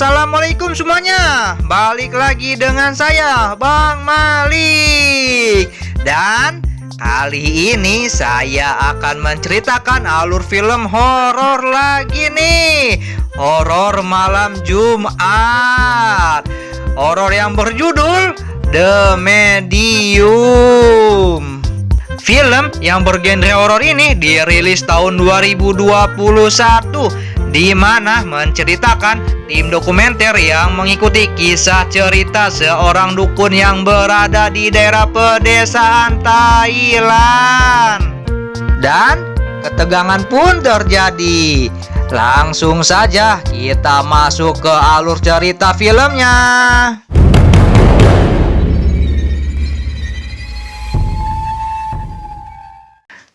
Assalamualaikum semuanya. Balik lagi dengan saya, Bang Malik. Dan kali ini saya akan menceritakan alur film horor lagi nih. Horor malam Jumat. Horor yang berjudul The Medium. Film yang bergenre horor ini dirilis tahun 2021, di mana menceritakan tim dokumenter yang mengikuti kisah cerita seorang dukun yang berada di daerah pedesaan Thailand. Dan ketegangan pun terjadi. Langsung saja kita masuk ke alur cerita filmnya.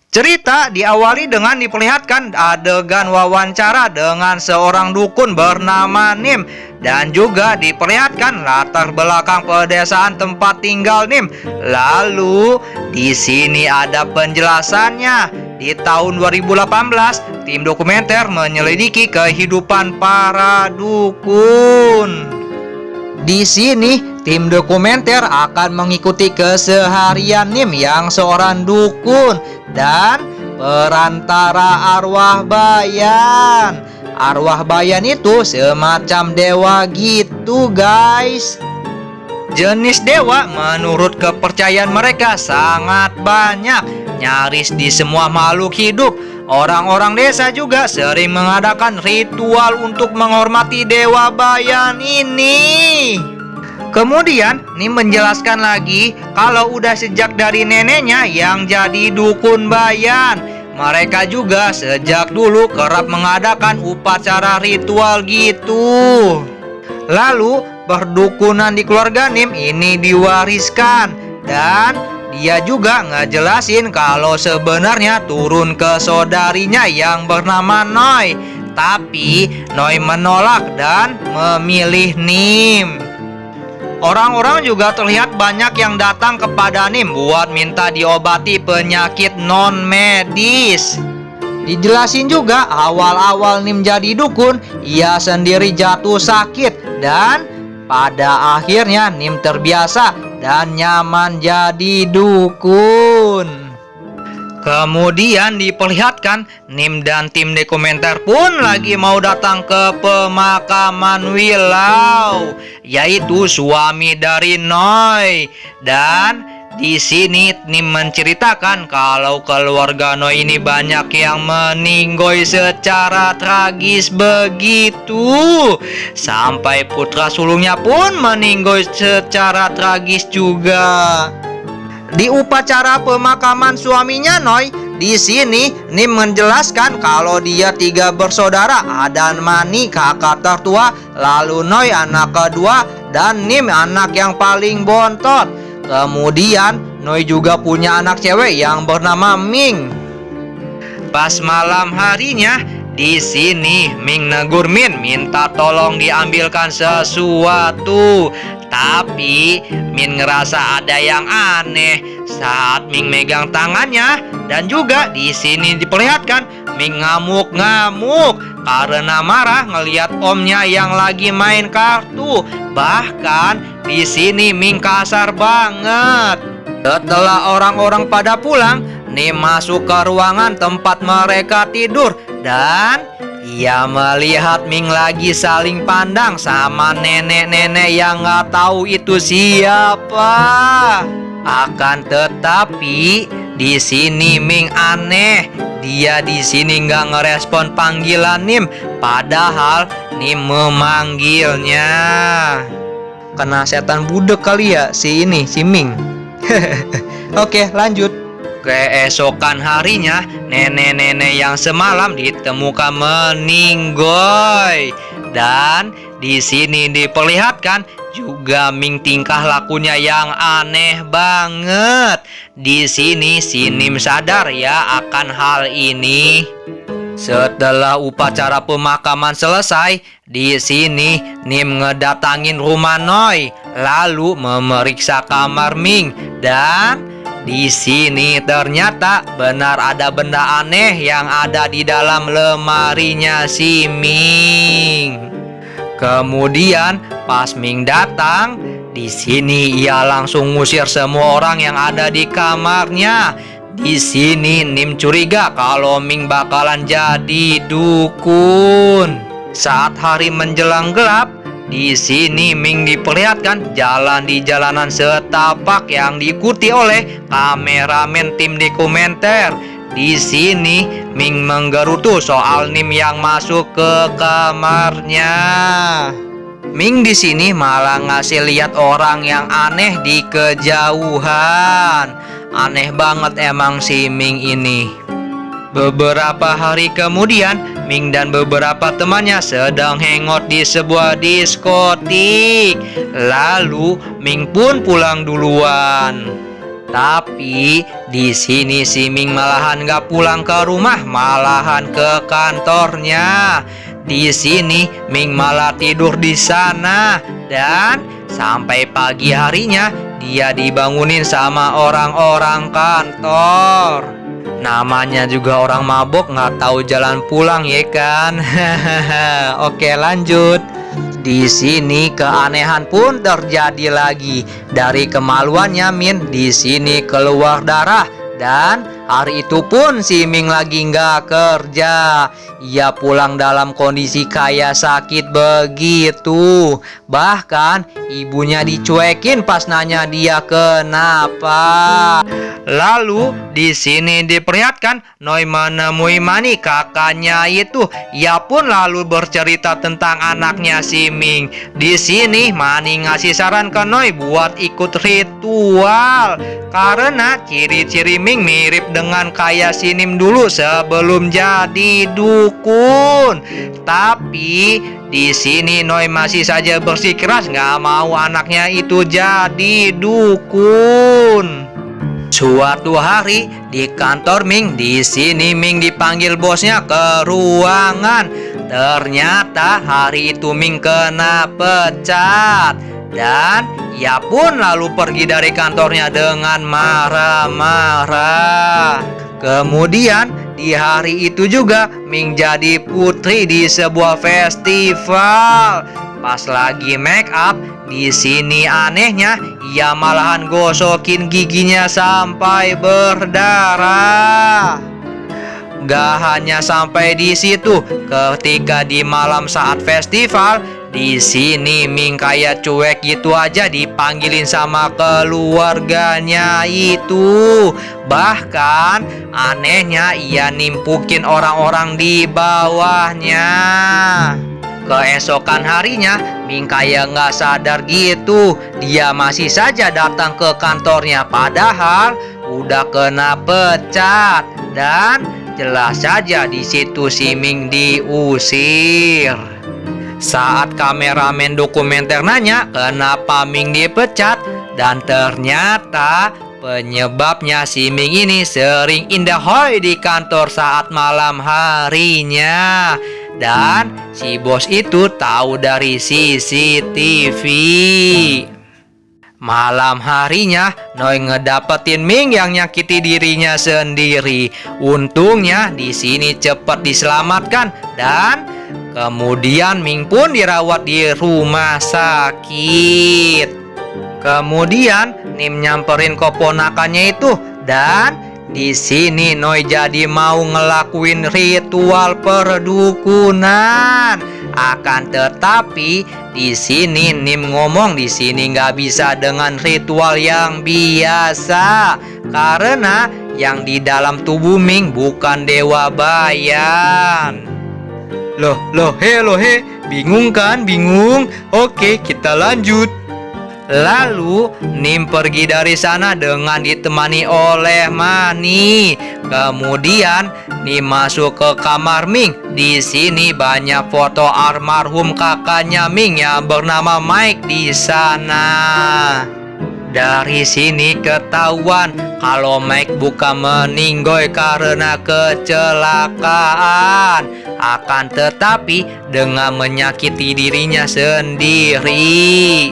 Cerita diawali dengan diperlihatkan adegan wawancara dengan seorang dukun bernama Nim, dan juga diperlihatkan latar belakang pedesaan tempat tinggal Nim. Lalu di sini ada penjelasannya. Di tahun 2018, tim dokumenter menyelidiki kehidupan para dukun. Di sini, tim dokumenter akan mengikuti keseharian Nim yang seorang dukun dan perantara arwah bayan. Arwah bayan itu semacam dewa gitu, guys. Jenis dewa menurut kepercayaan mereka sangat banyak, nyaris di semua makhluk hidup. Orang-orang desa juga sering mengadakan ritual untuk menghormati dewa bayan ini. Kemudian Nim menjelaskan lagi kalau udah sejak dari neneknya yang jadi dukun bayan. Mereka juga sejak dulu kerap mengadakan upacara ritual gitu. Lalu perdukunan di keluarga Nim ini diwariskan, dan dia juga ngejelasin kalau sebenarnya turun ke saudarinya yang bernama Noi. Tapi Noi menolak dan memilih Nim. Orang-orang juga terlihat banyak yang datang kepada Nim buat minta diobati penyakit non-medis. Dijelasin juga awal-awal Nim jadi dukun, ia sendiri jatuh sakit, dan pada akhirnya Nim terbiasa dan nyaman jadi dukun. Kemudian diperlihatkan Nim dan tim dokumenter pun lagi mau datang ke pemakaman Wilau, yaitu suami dari Noi. Dan di sini Nim menceritakan kalau keluarga Noi ini banyak yang meninggoy secara tragis begitu. Sampai putra sulungnya pun meninggoy secara tragis juga. Di upacara pemakaman suaminya Noi, di sini Nim menjelaskan kalau dia 3 bersaudara, ada Mani kakak tertua, lalu Noi anak kedua, dan Nim anak yang paling bontot. Kemudian Noi juga punya anak cewek yang bernama Ming. Pas malam harinya, di sini Ming negur Min minta tolong diambilkan sesuatu. Tapi Min ngerasa ada yang aneh saat Ming megang tangannya, dan juga di sini diperlihatkan Ming ngamuk-ngamuk karena marah ngelihat omnya yang lagi main kartu. Bahkan di sini Ming kasar banget. Setelah orang-orang pada pulang, Nim masuk ke ruangan tempat mereka tidur, dan ia melihat Ming lagi saling pandang sama nenek-nenek yang gak tahu itu siapa. Akan tetapi di sini Ming aneh. Dia di sini nggak ngerespon panggilan Nim, padahal Nim memanggilnya. Kena setan budek kali ya si Ming. Oke, lanjut. Keesokan harinya, nenek-nenek yang semalam ditemukan meninggoy. Dan di sini diperlihatkan juga Ming tingkah lakunya yang aneh banget. Di sini si Nim sadar ya akan hal ini. Setelah upacara pemakaman selesai, di sini Nim ngedatangin rumah Noi, lalu memeriksa kamar Ming, dan di sini ternyata benar ada benda aneh yang ada di dalam lemarinya si Ming. Kemudian pas Ming datang, di sini ia langsung ngusir semua orang yang ada di kamarnya. Di sini Nim curiga kalau Ming bakalan jadi dukun. Saat hari menjelang gelap, di sini Ming diperlihatkan jalan di jalanan setapak yang diikuti oleh kameramen tim dokumenter. Di sini Ming menggerutu soal Nim yang masuk ke kamarnya. Ming di sini malah ngasih lihat orang yang aneh di kejauhan. Aneh banget emang si Ming ini. Beberapa hari kemudian, Ming dan beberapa temannya sedang hangout di sebuah diskotik. Lalu Ming pun pulang duluan. Tapi di sini si Ming malahan gak pulang ke rumah, malahan ke kantornya. Di sini Ming malah tidur di sana dan sampai pagi harinya dia dibangunin sama orang-orang kantor. Namanya juga orang mabok nggak tahu jalan pulang ya kan. Oke lanjut. Di sini keanehan pun terjadi lagi. Dari kemaluannya Min di sini keluar darah. Dan hari itu pun si Ming lagi nggak kerja. Ia pulang dalam kondisi kayak sakit begitu. Bahkan ibunya dicuekin pas nanya dia kenapa. Lalu di sini diperlihatkan Noi menemui Mani kakaknya itu. Ia pun lalu bercerita tentang anaknya si Ming. Di sini Mani ngasih saran ke Noi buat ikut ritual karena ciri-ciri Ming mirip dengan kayak si Nim dulu sebelum jadi dukun. Tapi di sini Noi masih saja bersikeras nggak mau anaknya itu jadi dukun. Suatu hari di kantor Ming, di sini Ming dipanggil bosnya ke ruangan. Ternyata hari itu Ming kena pecat dan ia pun lalu pergi dari kantornya dengan marah-marah. Kemudian di hari itu juga Ming jadi putri di sebuah festival. Pas lagi make up, di sini anehnya ia malahan gosokin giginya sampai berdarah. Gak hanya sampai di situ, ketika di malam saat festival, di sini Ming kayak cuek gitu aja dipanggilin sama keluarganya itu. Bahkan anehnya ia nimpukin orang-orang di bawahnya. Keesokan harinya Ming kayak nggak sadar gitu. Dia masih saja datang ke kantornya padahal udah kena pecat. Dan jelas saja di situ si Ming diusir. Saat kameramen dokumenter nanya kenapa Ming dipecat, dan ternyata penyebabnya si Ming ini sering indahoy di kantor saat malam harinya. Dan si bos itu tahu dari CCTV. Malam harinya Noi ngedapetin Ming yang nyakiti dirinya sendiri. Untungnya di sini cepat diselamatkan dan kemudian Ming pun dirawat di rumah sakit. Kemudian Nim nyamperin keponakannya itu dan di sini Noi jadi mau ngelakuin ritual perdukunan. Akan tetapi di sini Nim ngomong di sini nggak bisa dengan ritual yang biasa karena yang di dalam tubuh Ming bukan dewa bayan. Loh, he, bingung kan? Bingung? Oke, kita lanjut. Lalu Nim pergi dari sana dengan ditemani oleh Mani. Kemudian Nim masuk ke kamar Ming. Di sini banyak foto almarhum kakaknya Ming yang bernama Mike di sana. Dari sini ketahuan kalau Mike bukan meninggoy karena kecelakaan, akan tetapi dengan menyakiti dirinya sendiri.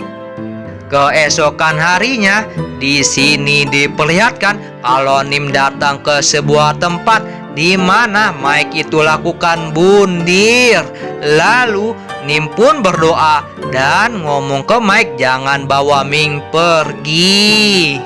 Keesokan harinya, di sini diperlihatkan kalau Nim datang ke sebuah tempat di mana Mike itu lakukan bundir. Lalu Nim pun berdoa dan ngomong ke Mike jangan bawa Ming pergi.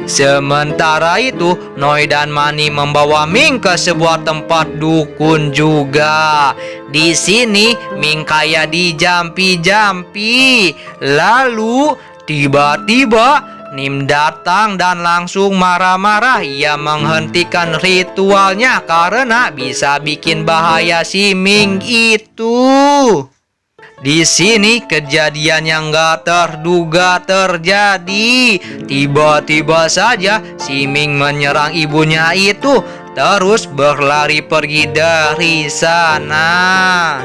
Sementara itu, Noi dan Mani membawa Ming ke sebuah tempat dukun juga. Di sini Ming kayak dijampi-jampi. Lalu tiba-tiba Nim datang dan langsung marah-marah. Ia menghentikan ritualnya karena bisa bikin bahaya si Ming itu. Di sini kejadian yang gak terduga terjadi. Tiba-tiba saja si Ming menyerang ibunya itu, terus berlari pergi dari sana.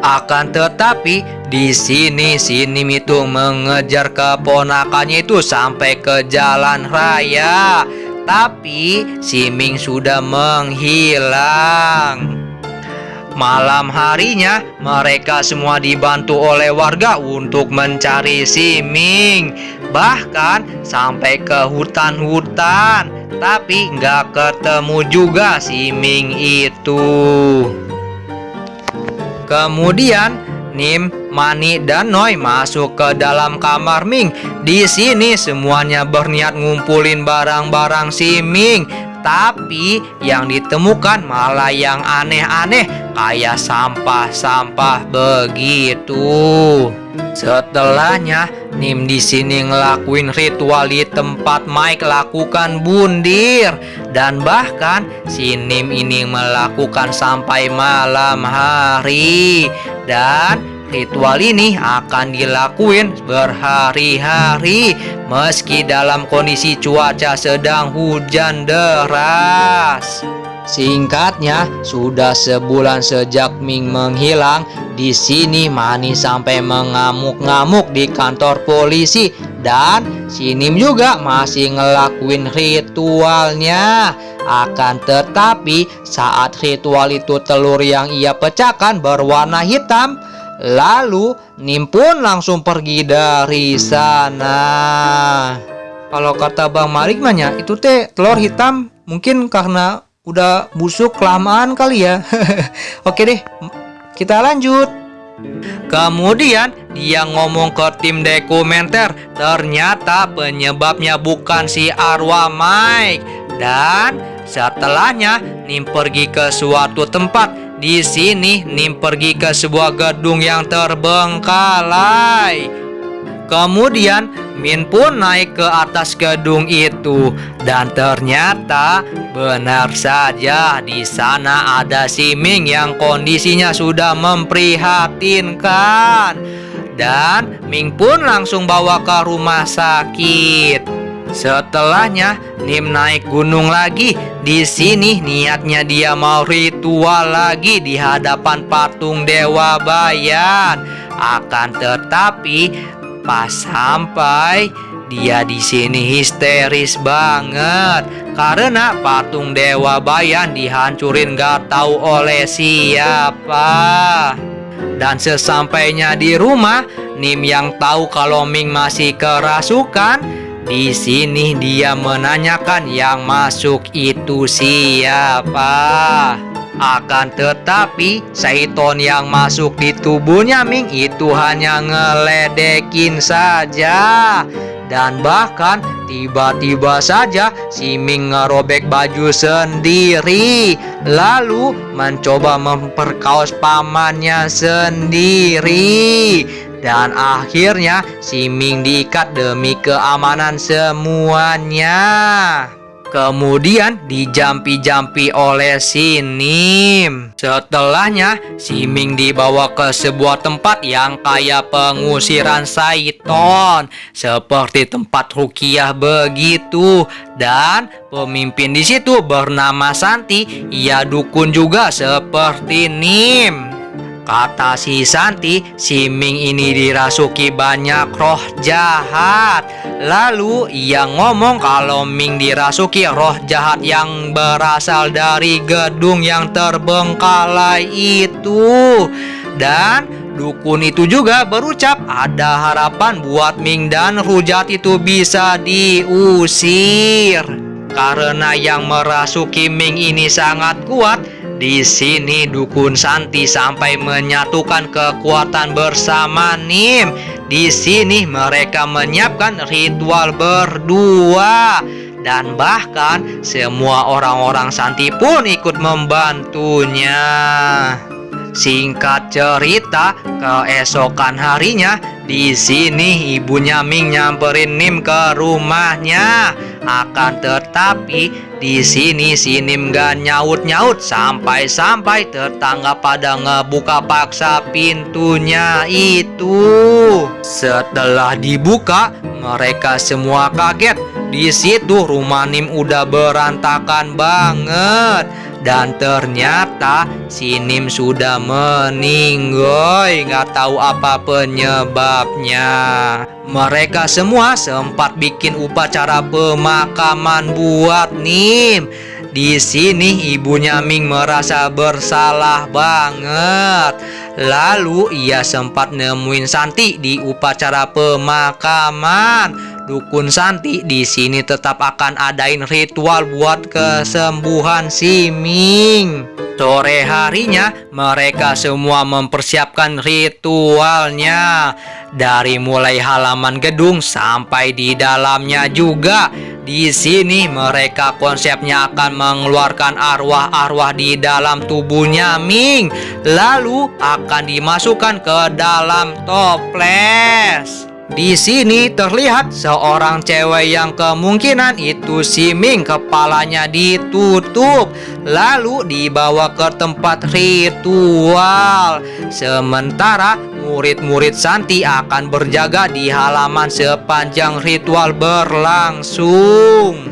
Akan tetapi di sini si Nim itu mengejar keponakannya itu sampai ke jalan raya. Tapi si Ming sudah menghilang. Malam harinya mereka semua dibantu oleh warga untuk mencari si Ming. Bahkan sampai ke hutan-hutan. Tapi nggak ketemu juga si Ming itu. Kemudian Nim, Mani, dan Noi masuk ke dalam kamar Ming. Di sini semuanya berniat ngumpulin barang-barang si Ming. Tapi yang ditemukan malah yang aneh-aneh kayak sampah-sampah begitu. Setelahnya Nim di sini ngelakuin ritual di tempat Mike lakukan bundir. Dan bahkan si Nim ini melakukan sampai malam hari. Dan ritual ini akan dilakuin berhari-hari meski dalam kondisi cuaca sedang hujan deras. Singkatnya, sudah sebulan sejak Ming menghilang. Di sini Mani sampai mengamuk-ngamuk di kantor polisi. Dan si Nim juga masih ngelakuin ritualnya. Akan tetapi saat ritual itu telur yang ia pecahkan berwarna hitam. Lalu Nim pun langsung pergi dari sana. Kalau kata Bang Malik mahnya, itu teh telur hitam mungkin karena udah busuk kelamaan kali ya. Oke deh, kita lanjut. Kemudian dia ngomong ke tim dokumenter. Ternyata penyebabnya bukan si arwah Mike. Dan setelahnya Nim pergi ke suatu tempat. Di sini Nim pergi ke sebuah gedung yang terbengkalai. Kemudian Min pun naik ke atas gedung itu. Dan ternyata benar saja di sana ada si Ming yang kondisinya sudah memprihatinkan. Dan Ming pun langsung bawa ke rumah sakit. Setelahnya Nim naik gunung lagi. Di sini niatnya dia mau ritual lagi di hadapan patung Dewa Bayan. Akan tetapi pas sampai dia di sini histeris banget karena patung Dewa Bayan dihancurin gak tahu oleh siapa. Dan sesampainya di rumah, Nim yang tahu kalau Ming masih kerasukan. Di sini dia menanyakan yang masuk itu siapa. Akan tetapi Saiton yang masuk di tubuhnya Ming itu hanya ngeledekin saja. Dan bahkan tiba-tiba saja si Ming ngerobek baju sendiri. Lalu mencoba memperkaos pamannya sendiri. Dan akhirnya si Ming diikat demi keamanan semuanya. Kemudian dijampi-jampi oleh si Nim. Setelahnya si Ming dibawa ke sebuah tempat yang kayak pengusiran Saiton, seperti tempat rukiah begitu. Dan pemimpin di situ bernama Santi. Ia dukun juga seperti Nim. Kata si Santi, si Ming ini dirasuki banyak roh jahat. Lalu ia ngomong kalau Ming dirasuki roh jahat yang berasal dari gedung yang terbengkalai itu. Dan dukun itu juga berucap ada harapan buat Ming dan roh jahat itu bisa diusir. Karena yang merasuki Ming ini sangat kuat. Di sini Dukun Santi sampai menyatukan kekuatan bersama Nim. Di sini mereka menyiapkan ritual berdua. Dan bahkan semua orang-orang Santi pun ikut membantunya. Singkat cerita, keesokan harinya di sini ibunya Ming nyamperin Nim ke rumahnya. Akan tetapi di sini si Nim gak nyaut-nyaut sampai-sampai tetangga pada ngebuka paksa pintunya itu. Setelah dibuka, mereka semua kaget. Di situ rumah Nim udah berantakan banget. Dan ternyata si Nim sudah meninggal, nggak tahu apa penyebabnya. Mereka semua sempat bikin upacara pemakaman buat Nim. Di sini ibunya Ming merasa bersalah banget. Lalu ia sempat nemuin Santi di upacara pemakaman. Dukun Santi di sini tetap akan adain ritual buat kesembuhan si Ming. Sore harinya mereka semua mempersiapkan ritualnya. Dari mulai halaman gedung sampai di dalamnya juga. Di sini mereka konsepnya akan mengeluarkan arwah-arwah di dalam tubuhnya Ming. Lalu akan dimasukkan ke dalam toples. Di sini terlihat seorang cewek yang kemungkinan itu si Ming, kepalanya ditutup lalu dibawa ke tempat ritual. Sementara murid-murid Santi akan berjaga di halaman sepanjang ritual berlangsung.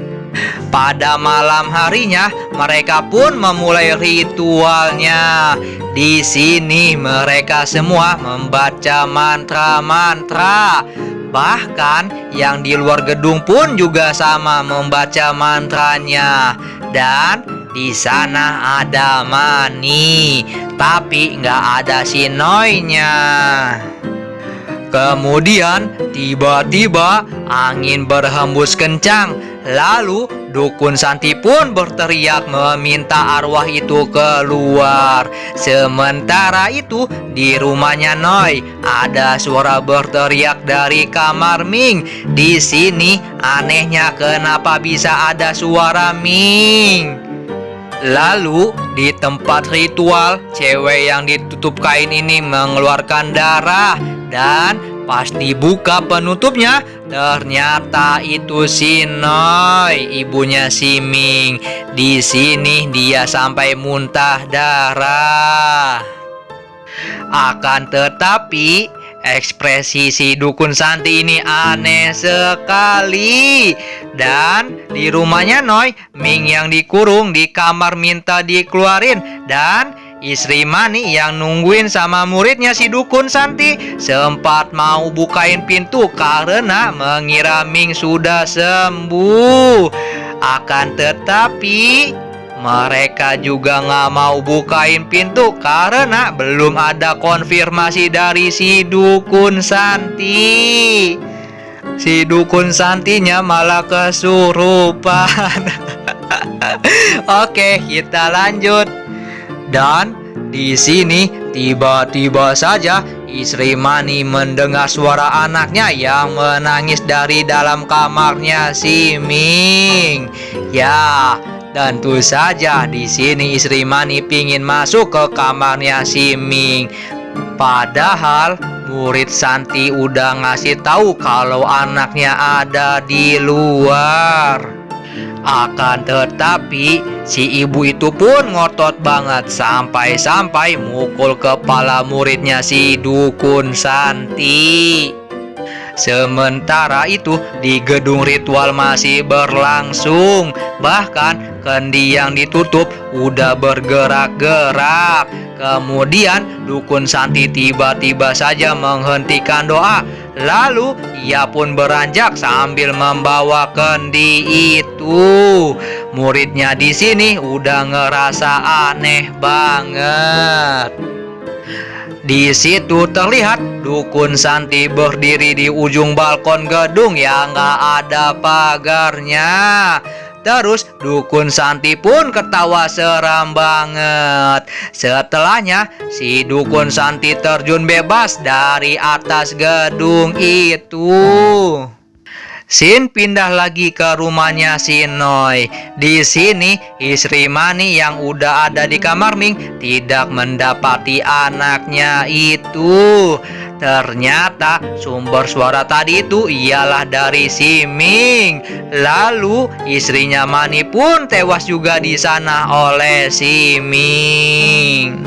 Pada malam harinya mereka pun memulai ritualnya. Di sini mereka semua membaca mantra-mantra. Bahkan yang di luar gedung pun juga sama membaca mantranya. Dan di sana ada Mani, tapi nggak ada si Noynya. Kemudian tiba-tiba angin berhembus kencang. Lalu Dukun Santi pun berteriak meminta arwah itu keluar. Sementara itu di rumahnya Noy ada suara berteriak dari kamar Ming. Di sini anehnya kenapa bisa ada suara Ming. Lalu di tempat ritual, cewek yang ditutup kain ini mengeluarkan darah. Dan pas dibuka penutupnya, ternyata itu si Noy, ibunya si Ming. Di sini dia sampai muntah darah. Akan tetapi ekspresi si Dukun Santi ini aneh sekali. Dan di rumahnya Noy, Ming yang dikurung di kamar minta dikeluarin. Dan istri Mani yang nungguin sama muridnya si Dukun Santi sempat mau bukain pintu karena mengira Ming sudah sembuh. Akan tetapi mereka juga nggak mau bukain pintu karena belum ada konfirmasi dari si Dukun Santi. Si Dukun Santinya malah kesurupan. Oke, kita lanjut. Dan di sini tiba-tiba saja istri Mani mendengar suara anaknya yang menangis dari dalam kamarnya si Ming. Ya, tentu saja di sini istri Mani pingin masuk ke kamarnya si Ming. Padahal murid Santi udah ngasih tahu kalau anaknya ada di luar. Akan tetapi si ibu itu pun ngotot banget sampai-sampai mukul kepala muridnya si Dukun Santi. Sementara itu di gedung ritual masih berlangsung. Bahkan kendi yang ditutup udah bergerak-gerak. Kemudian Dukun Santi tiba-tiba saja menghentikan doa. Lalu ia pun beranjak sambil membawa kendi itu. Muridnya di sini udah ngerasa aneh banget. Di situ terlihat Dukun Santi berdiri di ujung balkon gedung yang gak ada pagarnya. Terus Dukun Santi pun ketawa seram banget. Setelahnya si Dukun Santi terjun bebas dari atas gedung itu. Sin pindah lagi ke rumahnya si Noi. Di sini istri Mani yang udah ada di kamar Ming tidak mendapati anaknya itu. Ternyata sumber suara tadi itu ialah dari si Ming. Lalu istrinya Mani pun tewas juga di sana oleh si Ming.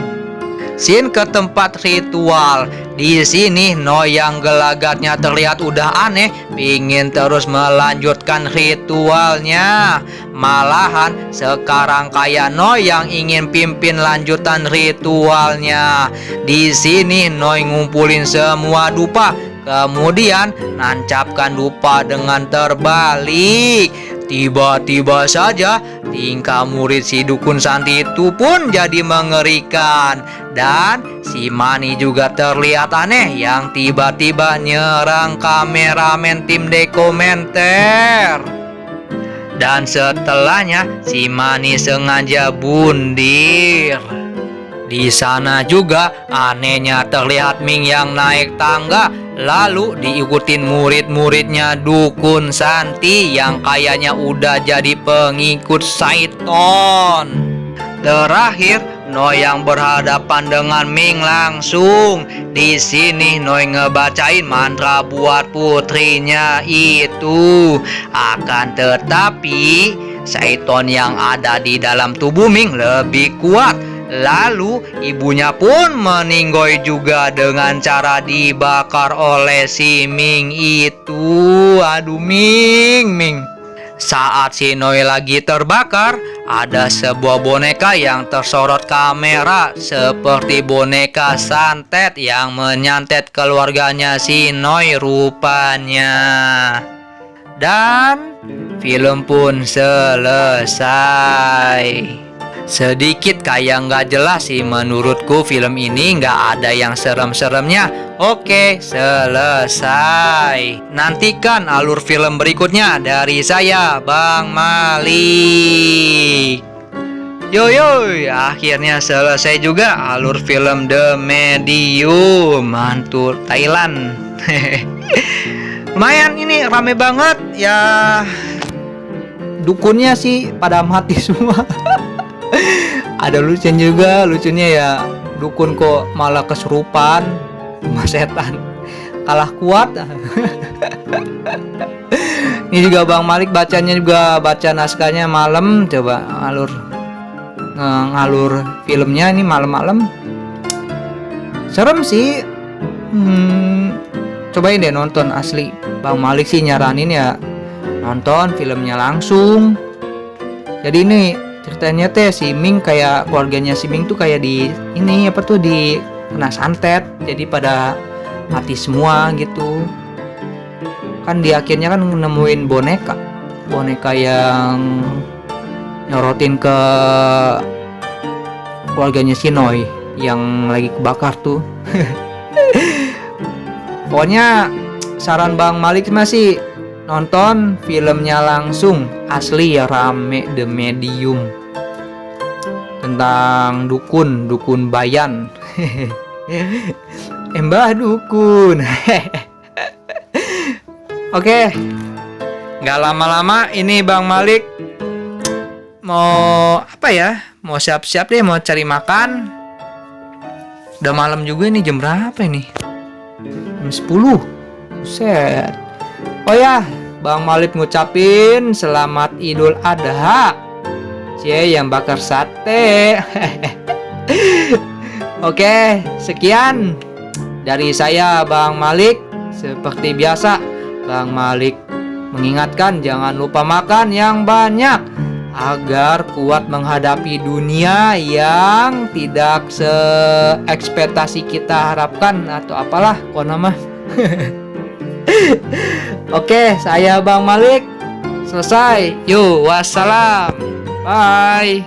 Sin ke tempat ritual. Di sini Noi yang gelagatnya terlihat udah aneh, pingin terus melanjutkan ritualnya. Malahan sekarang kayak Noi yang ingin pimpin lanjutan ritualnya. Di sini Noi ngumpulin semua dupa, kemudian nancapkan dupa dengan terbalik. Tiba-tiba saja tingkah murid si Dukun Santi itu pun jadi mengerikan. Dan si Mani juga terlihat aneh yang tiba-tiba nyerang kameramen tim dokumenter. Dan setelahnya si Mani sengaja bundir. Di sana juga anehnya terlihat Ming yang naik tangga, lalu diikutin murid-muridnya Dukun Santi yang kayaknya udah jadi pengikut Saiton. Terakhir Noi yang berhadapan dengan Ming langsung. Di sini Noi ngebacain mantra buat putrinya itu. Akan tetapi Saiton yang ada di dalam tubuh Ming lebih kuat. Lalu ibunya pun meninggoy juga dengan cara dibakar oleh si Ming itu. Aduh Ming. Saat si Noi lagi terbakar, ada sebuah boneka yang tersorot kamera seperti boneka santet yang menyantet keluarganya si Noi rupanya. Dan film pun selesai. Sedikit kayak nggak jelas sih menurutku, film ini nggak ada yang serem-seremnya. Oke, selesai. Nantikan alur film berikutnya dari saya, Bang Malik. Yo, akhirnya selesai juga alur film The Medium. Mantul Thailand. Lumayan ini rame banget ya. Dukunnya sih pada mati semua. Ada lucunya ya, dukun kok malah kesurupan sama setan, kalah kuat. Ini juga Bang Malik bacanya juga baca naskahnya malam. Coba ngalur filmnya ini malam-malam, serem sih. Cobain deh nonton asli. Bang Malik sih nyaranin ya nonton filmnya langsung. Jadi ini ceritanya teh si Ming kayak keluarganya si Ming tuh kayak di ini apa tuh di kena santet, jadi pada mati semua gitu. Kan di akhirnya kan nemuin boneka yang nyorotin ke keluarganya si Noi yang lagi kebakar tuh. Pokoknya saran Bang Malik masih nonton filmnya langsung, asli ya, rame. The Medium, tentang dukun bayan. Mbah dukun. Oke, nggak lama-lama ini Bang Malik mau apa ya, mau siap-siap deh, mau cari makan. Udah malam juga nih, jam berapa ini? Jam 10. Buset. Oh ya, Bang Malik ngucapin selamat Idul Adha. Cie yang bakar sate. Oke, sekian dari saya Bang Malik. Seperti biasa, Bang Malik mengingatkan jangan lupa makan yang banyak agar kuat menghadapi dunia yang tidak seekspektasi kita harapkan atau apalah kok nama. Oke, saya Bang Malik selesai. Yuk, wassalam. Bye.